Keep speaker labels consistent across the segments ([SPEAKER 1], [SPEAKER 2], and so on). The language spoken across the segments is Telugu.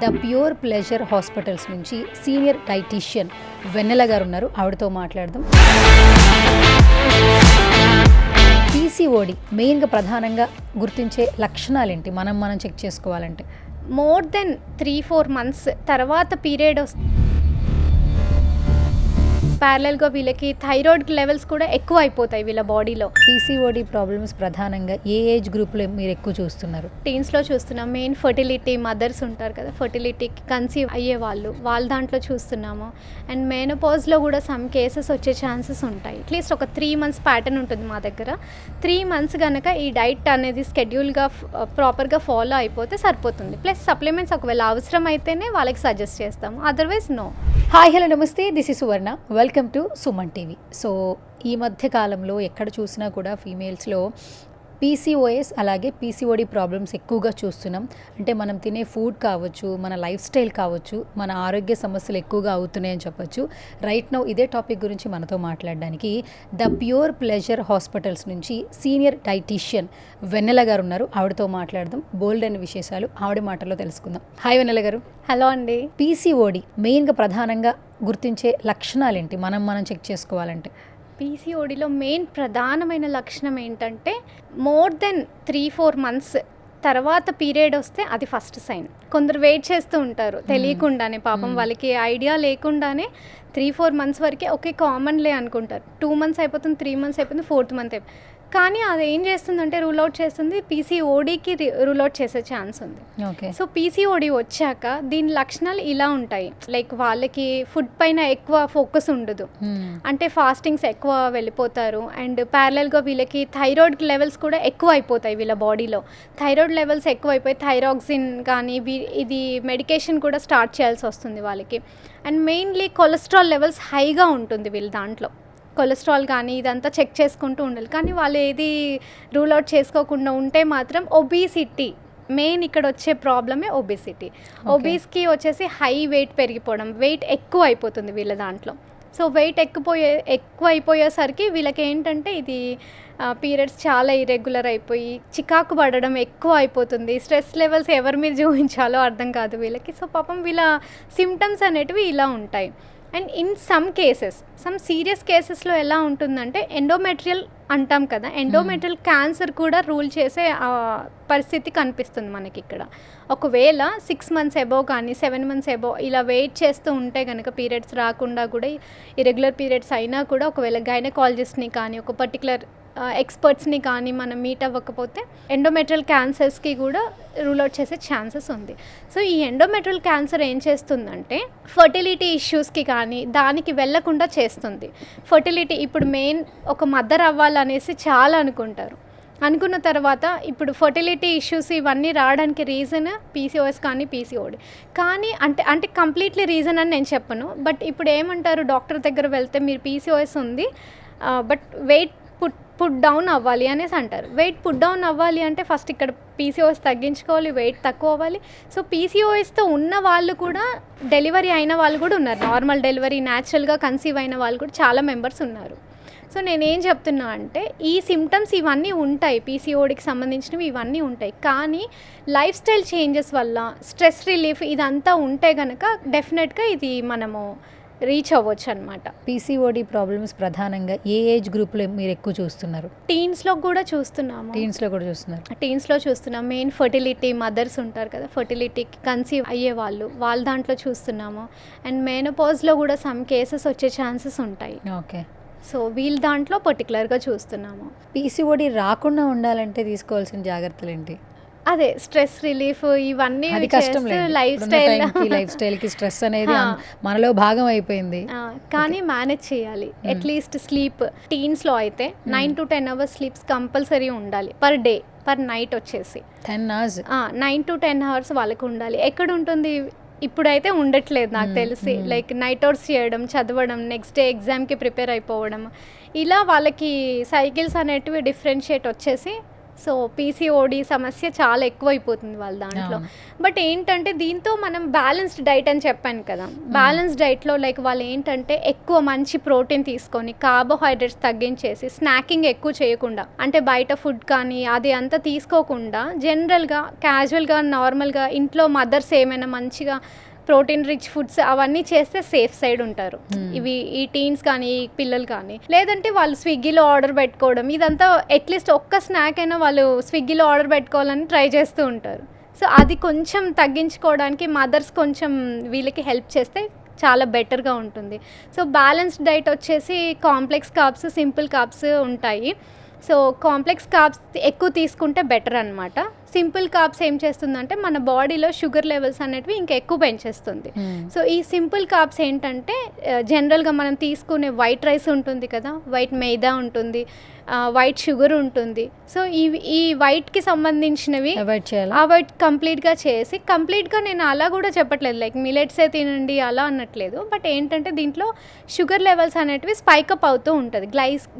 [SPEAKER 1] ద ప్యూర్ ప్లెజర్ హాస్పిటల్స్ నుంచి సీనియర్ డైటీషియన్ వెన్నెల గారు ఉన్నారు. ఆవిడతో మాట్లాడదాం. పీసీఓడి మెయిన్గా ప్రధానంగా గుర్తించే లక్షణాలు ఏంటి? మనం చెక్ చేసుకోవాలంటే
[SPEAKER 2] మోర్ దెన్ 3-4 months తర్వాత పీరియడ్ వస్తుంది. ప్యారలల్గా వీళ్ళకి థైరాయిడ్ లెవెల్స్ కూడా ఎక్కువ అయిపోతాయి వీళ్ళ బాడీలో.
[SPEAKER 1] పీసీఓడి ప్రాబ్లమ్స్ ప్రధానంగా ఏ ఏజ్ గ్రూప్లో మీరు ఎక్కువ చూస్తున్నారు?
[SPEAKER 2] టీన్స్లో చూస్తున్నాం. మెయిన్ ఫర్టిలిటీ మదర్స్ ఉంటారు కదా, ఫర్టిలిటీకి కన్సీవ్ అయ్యే వాళ్ళ దాంట్లో చూస్తున్నాము. అండ్ మెనోపాజ్లో కూడా సమ్ కేసెస్ వచ్చే ఛాన్సెస్ ఉంటాయి. అట్లీస్ట్ ఒక 3 months ప్యాటర్న్ ఉంటుంది మా దగ్గర. 3 months కనుక ఈ డైట్ అనేది స్కెడ్యూల్గా ప్రాపర్గా ఫాలో అయిపోతే సరిపోతుంది. ప్లస్ సప్లిమెంట్స్ ఒకవేళ అవసరం అయితేనే వాళ్ళకి సజెస్ట్ చేస్తాము, అదర్వైజ్ నో.
[SPEAKER 1] హాయ్ హలో నమస్తే, this is Suvarna, welcome to Suman TV. So ఈ మధ్య కాలంలో ఎక్కడ చూసినా కూడా ఫీమేల్స్లో పీసీఓఎస్ అలాగే పీసీఓడి ప్రాబ్లమ్స్ ఎక్కువగా చూస్తున్నాం. అంటే మనం తినే ఫుడ్ కావచ్చు, మన లైఫ్ స్టైల్ కావచ్చు, మన ఆరోగ్య సమస్యలు ఎక్కువగా అవుతున్నాయని చెప్పొచ్చు. రైట్ నౌ ఇదే టాపిక్ గురించి మనతో మాట్లాడడానికి ద ప్యూర్ ప్లెజర్ హాస్పిటల్స్ నుంచి సీనియర్ డైటీషియన్ వెన్నెల గారు ఉన్నారు. ఆవిడతో మాట్లాడదాం. బోల్డ్ అనే విశేషాలు ఆవిడ మాటల్లో తెలుసుకుందాం. హాయ్ వెన్నెల గారు.
[SPEAKER 2] హలో అండి.
[SPEAKER 1] పీసీఓడి మెయిన్గా ప్రధానంగా గుర్తించే లక్షణాలు ఏంటి? మనం చెక్ చేసుకోవాలంటే
[SPEAKER 2] పీసీఓడిలో మెయిన్ ప్రధానమైన లక్షణం ఏంటంటే మోర్ దెన్ 3-4 months తర్వాత పీరియడ్ వస్తే అది ఫస్ట్ సైన్. కొందరు వెయిట్ చేస్తూ ఉంటారు తెలియకుండానే, పాపం వాళ్ళకి ఐడియా లేకుండానే 3-4 months వరకే ఓకే కామన్లే అనుకుంటారు. 2 months అయిపోతుంది, 3 months అయిపోతుంది, 4th month అయిపోతుంది. కానీ అది ఏం చేస్తుందంటే రూల్ అవుట్ చేస్తుంది, పీసీఓడికి రూల్ అవుట్ చేసే ఛాన్స్ ఉంది.
[SPEAKER 1] ఓకే.
[SPEAKER 2] సో పీసీఓడి వచ్చాక దీని లక్షణాలు ఇలా ఉంటాయి. లైక్ వాళ్ళకి ఫుడ్ పైన ఎక్కువ ఫోకస్ ఉండదు, అంటే ఫాస్టింగ్స్ ఎక్కువ వెళ్ళిపోతారు. అండ్ ప్యారలల్గా వీళ్ళకి థైరాయిడ్ లెవెల్స్ కూడా ఎక్కువ అయిపోతాయి వీళ్ళ బాడీలో. థైరాయిడ్ లెవెల్స్ ఎక్కువ అయిపోయి థైరాక్సిన్ కానీ ఇది మెడికేషన్ కూడా స్టార్ట్ చేయాల్సి వస్తుంది వాళ్ళకి. అండ్ మెయిన్లీ కొలెస్ట్రాల్ లెవెల్స్ హైగా ఉంటుంది వీళ్ళ దాంట్లో. కొలెస్ట్రాల్ కానీ ఇదంతా చెక్ చేసుకుంటూ ఉండాలి. కానీ వాళ్ళు ఏది రూల్ అవుట్ చేసుకోకుండా ఉంటే మాత్రం ఒబీసిటీ మెయిన్ ఇక్కడ వచ్చే ప్రాబ్లమే ఒబేసిటీ. ఒబీస్కి వచ్చేసి హై వెయిట్ పెరిగిపోవడం, వెయిట్ ఎక్కువ అయిపోతుంది వీళ్ళ దాంట్లో. సో వెయిట్ ఎక్కువ అయిపోయేసరికి వీళ్ళకి ఏంటంటే ఇది పీరియడ్స్ చాలా ఇర్రెగ్యులర్ అయిపోయి చికాకు పడడం ఎక్కువ అయిపోతుంది. స్ట్రెస్ లెవెల్స్ ఎవరి మీద చూపించాలో అర్థం కాదు వీళ్ళకి. సో పాపం వీళ్ళ సిమ్టమ్స్ అనేటివి ఇలా ఉంటాయి. అండ్ ఇన్ సమ్ సీరియస్ కేసెస్లో ఎలా ఉంటుందంటే ఎండోమెట్రియల్ అంటాం కదా, ఎండోమెట్రియల్ క్యాన్సర్ కూడా రూల్ చేసే పరిస్థితి కనిపిస్తుంది మనకి ఇక్కడ. ఒకవేళ 6 months అబోవ్ కానీ 7 months అబోవ్ ఇలా వెయిట్ చేస్తూ ఉంటే కనుక పీరియడ్స్ రాకుండా కూడా ఇరెగ్యులర్ పీరియడ్స్ అయినా కూడా ఒకవేళ గైనకాలజిస్ట్ని కానీ ఒక పర్టికులర్ ఎక్స్పర్ట్స్ని కానీ మనం మీట్ అవ్వకపోతే ఎండోమెట్రియల్ క్యాన్సర్స్కి కూడా రూల్ అవుట్ చేసే ఛాన్సెస్ ఉంది. సో ఈ ఎండోమెట్రియల్ క్యాన్సర్ ఏం చేస్తుందంటే ఫర్టిలిటీ ఇష్యూస్కి కానీ దానికి వెళ్లకుండా చేస్తుంది. ఫర్టిలిటీ ఇప్పుడు మెయిన్ ఒక మదర్ అవ్వాలనేసి చాలా అనుకున్న తర్వాత ఇప్పుడు ఫర్టిలిటీ ఇష్యూస్ ఇవన్నీ రావడానికి రీజన్ పీసీఓఎస్ కానీ పీసీఓడి కానీ అంటే కంప్లీట్లీ రీజన్ అని నేను చెప్పను. బట్ ఇప్పుడు ఏమంటారు, డాక్టర్ దగ్గర వెళ్తే మీరు పీసీఓఎస్ ఉంది బట్ వెయిట్ పుట్ డౌన్ అవ్వాలి అనేసి అంటారు. వెయిట్ పుట్ డౌన్ అవ్వాలి అంటే ఫస్ట్ ఇక్కడ పీసీఓఎస్ తగ్గించుకోవాలి, వెయిట్ తక్కువ అవ్వాలి. సో పీసీఓఎస్తో ఉన్న వాళ్ళు కూడా డెలివరీ అయిన వాళ్ళు కూడా ఉన్నారు. నార్మల్ డెలివరీ న్యాచురల్గా కన్సీవ్ అయిన వాళ్ళు కూడా చాలా మెంబర్స్ ఉన్నారు. సో నేనేం చెప్తున్నా అంటే ఈ సిమ్టమ్స్ ఇవన్నీ ఉంటాయి, పీసీఓడికి సంబంధించినవి ఇవన్నీ ఉంటాయి. కానీ లైఫ్ స్టైల్ చేంజెస్ వల్ల స్ట్రెస్ రిలీఫ్ ఇదంతా ఉంటే కనుక డెఫినెట్గా ఇది మనము రీచ్ అవ్వచ్చు అనమాట.
[SPEAKER 1] పీసీఓడి ప్రాబ్లమ్స్ ప్రధానంగా ఏ ఏజ్ గ్రూప్లో మీరు ఎక్కువ చూస్తున్నారు?
[SPEAKER 2] టీన్స్లో కూడా చూస్తున్నాము. టీన్స్లో చూస్తున్నాం. మెయిన్ ఫర్టిలిటీ మదర్స్ ఉంటారు కదా, ఫర్టిలిటీకి కన్సీవ్ అయ్యే వాళ్ళ దాంట్లో చూస్తున్నాము. అండ్ మెనోపాజ్లో కూడా సమ్ కేసెస్ వచ్చే ఛాన్సెస్ ఉంటాయి.
[SPEAKER 1] ఓకే.
[SPEAKER 2] సో వీళ్ళ దాంట్లో పర్టికులర్గా చూస్తున్నాము.
[SPEAKER 1] పీసీఓడి రాకుండా ఉండాలంటే తీసుకోవాల్సిన జాగ్రత్తలు ఏంటి?
[SPEAKER 2] అదే స్ట్రెస్ రిలీఫ్ ఇవన్నీ
[SPEAKER 1] లైఫ్ స్టైల్కి స్ట్రెస్ అనేది మనలో భాగం అయిపోయింది.
[SPEAKER 2] కానీ మేనేజ్ చేయాలి. అట్లీస్ట్ స్లీప్ టీన్స్లో అయితే 9 to 10 hours స్లీప్స్ కంపల్సరీ ఉండాలి పర్ డే, పర్ నైట్ వచ్చేసి
[SPEAKER 1] 10 hours
[SPEAKER 2] 9 to 10 hours వాళ్ళకు ఉండాలి. ఎక్కడ ఉంటుంది ఇప్పుడైతే ఉండట్లేదు నాకు తెలిసి. లైక్ నైట్ అవుట్స్ చేయడం, చదవడం, నెక్స్ట్ డే ఎగ్జామ్కి ప్రిపేర్ అయిపోవడం, ఇలా వాళ్ళకి సైకిల్స్ అనేటివి డిఫరెన్షియేట్ వచ్చేసి సో పీసీఓడి సమస్య చాలా ఎక్కువైపోతుంది వాళ్ళ దాంట్లో. బట్ ఏంటంటే దీంతో మనం బ్యాలెన్స్డ్ డైట్ అని చెప్పాను కదా, బ్యాలెన్స్డ్ డైట్లో లైక్ వాళ్ళు ఏంటంటే ఎక్కువ మంచి ప్రోటీన్ తీసుకొని కార్బోహైడ్రేట్స్ తగ్గించేసి స్నాకింగ్ ఎక్కువ చేయకుండా, అంటే బయట ఫుడ్ కానీ అది అంతా తీసుకోకుండా జనరల్గా క్యాజువల్గా నార్మల్గా ఇంట్లో మదర్స్ ఏమైనా మంచిగా ప్రోటీన్ రిచ్ ఫుడ్స్ అవన్నీ చేస్తే సేఫ్ సైడ్ ఉంటారు. ఇవి ఈ టీన్స్ కానీ ఈ పిల్లలు కానీ, లేదంటే వాళ్ళు స్విగ్గీలో ఆర్డర్ పెట్టుకోవడం, ఇదంతా అట్లీస్ట్ ఒక్క స్నాక్ అయినా వాళ్ళు స్విగ్గీలో ఆర్డర్ పెట్టుకోవాలని ట్రై చేస్తూ ఉంటారు. సో అది కొంచెం తగ్గించుకోవడానికి మదర్స్ కొంచెం వీళ్ళకి హెల్ప్ చేస్తే చాలా బెటర్గా ఉంటుంది. సో బ్యాలెన్స్డ్ డైట్ వచ్చేసి కాంప్లెక్స్ కార్బ్స్, సింపుల్ కార్బ్స్ ఉంటాయి. సో కాంప్లెక్స్ కార్బ్స్ ఎక్కువ తీసుకుంటే బెటర్ అనమాట. సింపుల్ కార్బ్స్ ఏం చేస్తుందంటే మన బాడీలో షుగర్ లెవెల్స్ అనేటివి ఇంకా ఎక్కువ పెంచేస్తుంది. సో ఈ సింపుల్ కార్బ్స్ ఏంటంటే జనరల్గా మనం తీసుకునే వైట్ రైస్ ఉంటుంది కదా, వైట్ మైదా ఉంటుంది, వైట్ షుగర్ ఉంటుంది. సో ఈ వైట్కి సంబంధించినవి అవాయిడ్ కంప్లీట్గా చేసి, కంప్లీట్గా నేను అలా కూడా చెప్పట్లేదు లైక్ మిలెట్సే తినండి అలా అనట్లేదు. బట్ ఏంటంటే దీంట్లో షుగర్ లెవెల్స్ అనేటివి స్పైకప్ అవుతూ ఉంటుంది,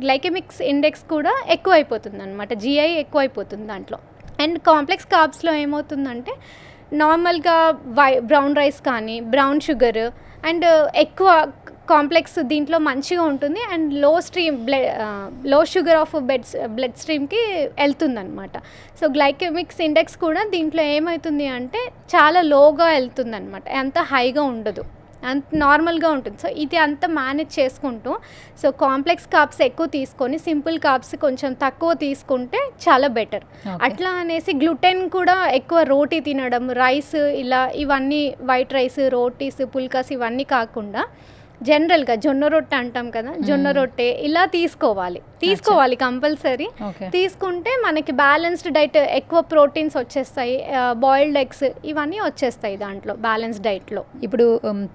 [SPEAKER 2] గ్లైకెమిక్స్ ఇండెక్స్ కూడా ఎక్కువ అయిపోతుంది అనమాట, జిఐ ఎక్కువ అయిపోతుంది దాంట్లో. అండ్ కాంప్లెక్స్ కార్బ్స్లో ఏమవుతుందంటే నార్మల్గా బ్రౌన్ రైస్ కానీ బ్రౌన్ షుగర్ అండ్ ఎక్కువ కాంప్లెక్స్ దీంట్లో మంచిగా ఉంటుంది. అండ్ లో షుగర్ ఆఫ్ బ్లడ్ స్ట్రీమ్కి వెళ్తుంది అనమాట. సో గ్లైకెమిక్స్ ఇండెక్స్ కూడా దీంట్లో ఏమవుతుంది అంటే చాలా లోగా వెళ్తుంది అనమాట, అంత హైగా ఉండదు, అంత నార్మల్గా ఉంటుంది. సో ఇది అంతా మేనేజ్ చేసుకుంటూ, సో కాంప్లెక్స్ కార్బ్స్ ఎక్కువ తీసుకొని సింపుల్ కార్బ్స్ కొంచెం తక్కువ తీసుకుంటే చాలా బెటర్. అట్లా అనేసి గ్లూటెన్ కూడా ఎక్కువ రోటీ తినడం, రైస్ ఇలా ఇవన్నీ వైట్ రైస్, రోటీస్, పుల్కాస్ ఇవన్నీ కాకుండా జనరల్గా జొన్న రొట్టె అంటాం కదా, జొన్న రొట్టె ఇలా తీసుకోవాలి కంపల్సరీ. తీసుకుంటే మనకి బ్యాలెన్స్డ్ డైట్ ఎక్కువ ప్రోటీన్స్ వచ్చేస్తాయి, బాయిల్డ్ ఎగ్స్ ఇవన్నీ వచ్చేస్తాయి దాంట్లో బ్యాలెన్స్డ్ డైట్లో.
[SPEAKER 1] ఇప్పుడు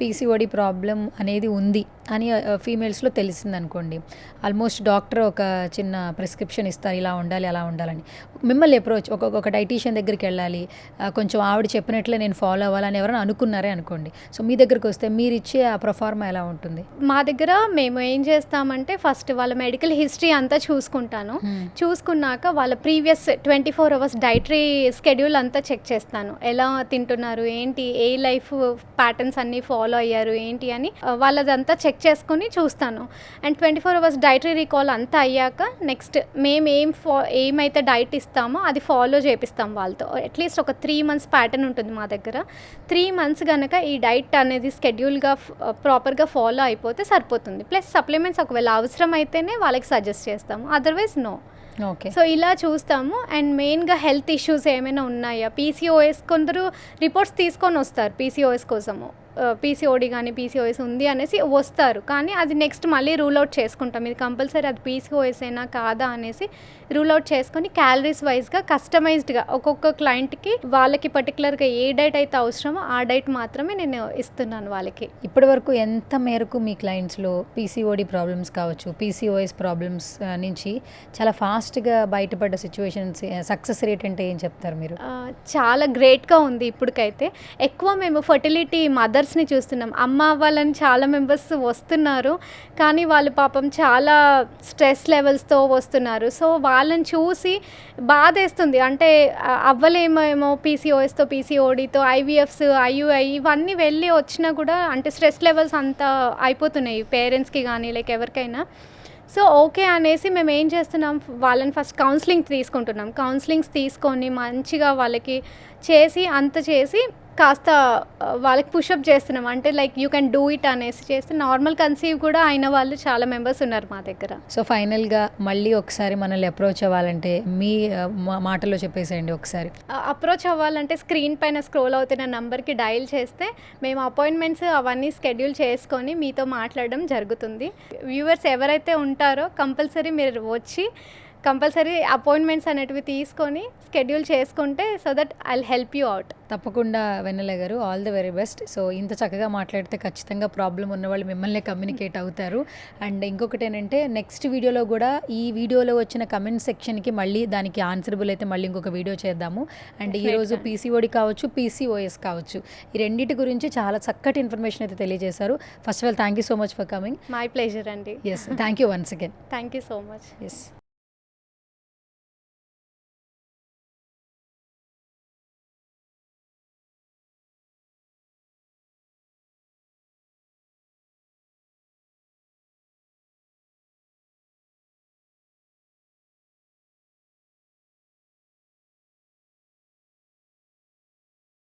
[SPEAKER 1] పీసీఓడి ప్రాబ్లం అనేది ఉంది అని ఫీమేల్స్లో తెలిసింది అనుకోండి, ఆల్మోస్ట్ డాక్టర్ ఒక చిన్న ప్రిస్క్రిప్షన్ ఇస్తారు, ఇలా ఉండాలి అలా ఉండాలని. మిమ్మల్ని అప్రోచ్ ఒక డైటీషియన్ దగ్గరికి వెళ్ళాలి, కొంచెం ఆవిడ చెప్పినట్లే నేను ఫాలో అవ్వాలని ఎవరైనా అనుకున్నారే అనుకోండి, సో మీ దగ్గరికి వస్తే మీరు ఇచ్చే ఆ ప్రొఫార్మా ఎలా ఉంటుంది?
[SPEAKER 2] మా దగ్గర మేము ఏం చేస్తామంటే ఫస్ట్ వాళ్ళ మెడికల్ హిస్టరీ అంతా చూసుకుంటాను. చూసుకున్నాక వాళ్ళ ప్రీవియస్ 24 hours డైటరీ స్కెడ్యూల్ అంతా చెక్ చేస్తాను, ఎలా తింటున్నారు ఏంటి, ఏ లైఫ్ ప్యాటర్న్స్ అన్నీ ఫాలో అయ్యారు ఏంటి అని వాళ్ళదంతా చెక్ చేసుకుని చూస్తాను. అండ్ 24 hours డైటరీ రికాల్ అంతా అయ్యాక నెక్స్ట్ మేము ఏమైతే డైట్ ఇస్తామో అది ఫాలో చేపిస్తాం వాళ్ళతో. అట్లీస్ట్ ఒక 3 months ప్యాటర్న్ ఉంటుంది మా దగ్గర. 3 months కనుక ఈ డైట్ అనేది స్కెడ్యూల్గా ప్రాపర్గా ఫాలో అయిపోతే సరిపోతుంది. ప్లస్ సప్లిమెంట్స్ ఒకవేళ అవసరం అయితేనే వాళ్ళకి సజెస్ట్ చేస్తాము, అదర్వైజ్ నో.
[SPEAKER 1] ఓకే,
[SPEAKER 2] సో ఇలా చూస్తాము. అండ్ మెయిన్గా హెల్త్ ఇష్యూస్ ఏమైనా ఉన్నాయా, పీసీఓఎస్ కొందరు రిపోర్ట్స్ తీసుకొని వస్తారు పీసీఓఎస్ కోసము, పీసీఓడి కానీ పీసీఓఎస్ ఉంది అనేసి వస్తారు, కానీ అది నెక్స్ట్ మళ్ళీ రూల్ అవుట్ చేసుకుంటాం, ఇది కంపల్సరీ అది పీసీఓఎస్ అయినా కాదా అనేసి రూల్ అవుట్ చేసుకొని క్యాలరీస్ వైజ్గా కస్టమైజ్డ్గా ఒక్కొక్క క్లయింట్కి వాళ్ళకి పర్టికులర్గా ఏ డైట్ అయితే అవసరమో ఆ డైట్ మాత్రమే నేను ఇస్తున్నాను వాళ్ళకి.
[SPEAKER 1] ఇప్పటి వరకు ఎంత మేరకు మీ క్లయింట్స్లో పీసీఓడి ప్రాబ్లమ్స్ కావచ్చు, పీసీఓఎస్ ప్రాబ్లమ్స్ నుంచి చాలా ఫాస్ట్గా బయటపడ్డ సిచ్యువేషన్స్, సక్సెస్ రేట్ అంటే ఏం చెప్తారు మీరు?
[SPEAKER 2] చాలా గ్రేట్గా ఉంది ఇప్పటికైతే. ఎక్కువ మేము ఫర్టిలిటీ మదర్స్ని చూస్తున్నాం, అమ్మ అవ్వాలని చాలా మెంబర్స్ వస్తున్నారు, కానీ వాళ్ళు పాపం చాలా స్ట్రెస్ లెవెల్స్తో వస్తున్నారు. సో వాళ్ళని చూసి బాధేస్తుంది, అంటే అవ్వలేమేమో పీసీఓఎస్తో, పీసీఓడితో, ఐవీఎఫ్స్, ఐయుఐ ఇవన్నీ వెళ్ళి వచ్చినా కూడా అంటే స్ట్రెస్ లెవెల్స్ అంతా అయిపోతున్నాయి పేరెంట్స్కి కానీ లైక్ ఎవరికైనా. సో ఓకే అనేసి మేము ఏం చేస్తున్నాం, వాళ్ళని ఫస్ట్ కౌన్సిలింగ్ తీసుకుంటున్నాం. కౌన్సిలింగ్స్ తీసుకొని మంచిగా వాళ్ళకి చేసి కాస్త వాళ్ళకి పుషప్ చేస్తున్నాం, అంటే like you can do it అనేసి చేస్తే నార్మల్ కన్సీవ్ కూడా అయిన వాళ్ళు చాలా మెంబర్స్ ఉన్నారు మా దగ్గర.
[SPEAKER 1] సో ఫైనల్గా మళ్ళీ ఒకసారి మనల్ని అప్రోచ్ అవ్వాలంటే మీ మాటల్లో చెప్పేసేయండి ఒకసారి.
[SPEAKER 2] అప్రోచ్ అవ్వాలంటే స్క్రీన్ పైన స్క్రోల్ అవుతున్న నెంబర్కి డయల్ చేస్తే మేము అపాయింట్మెంట్స్ అవన్నీ స్కెడ్యూల్ చేసుకొని మీతో మాట్లాడడం జరుగుతుంది. వ్యూవర్స్ ఎవరైతే ఉంటారో కంపల్సరీ మీరు వచ్చి కంపల్సరీ అపాయింట్మెంట్స్ అనేటివి తీసుకొని స్కెడ్యూల్ చేసుకుంటే so that I help you out.
[SPEAKER 1] తప్పకుండా వెన్నెల గారు, all the very best. So ఇంత చక్కగా మాట్లాడితే ఖచ్చితంగా ప్రాబ్లం ఉన్న వాళ్ళు మిమ్మల్ని కమ్యూనికేట్ అవుతారు. అండ్ ఇంకొకటి ఏంటంటే నెక్స్ట్ వీడియోలో కూడా ఈ వీడియోలో వచ్చిన కమెంట్ సెక్షన్కి మళ్ళీ దానికి ఆన్సరబుల్ అయితే మళ్ళీ ఇంకొక వీడియో చేద్దాము. అండ్ ఈరోజు పీసీఓడి కావచ్చు, పీసీఓఎస్ కావచ్చు, ఈ రెండింటి గురించి చాలా చక్కటి ఇన్ఫర్మేషన్ అయితే తెలియజేశారు. First of all thank you so much for coming.
[SPEAKER 2] My pleasure అండి.
[SPEAKER 1] Yes, thank you once again.
[SPEAKER 2] Thank you so much.
[SPEAKER 1] Yes.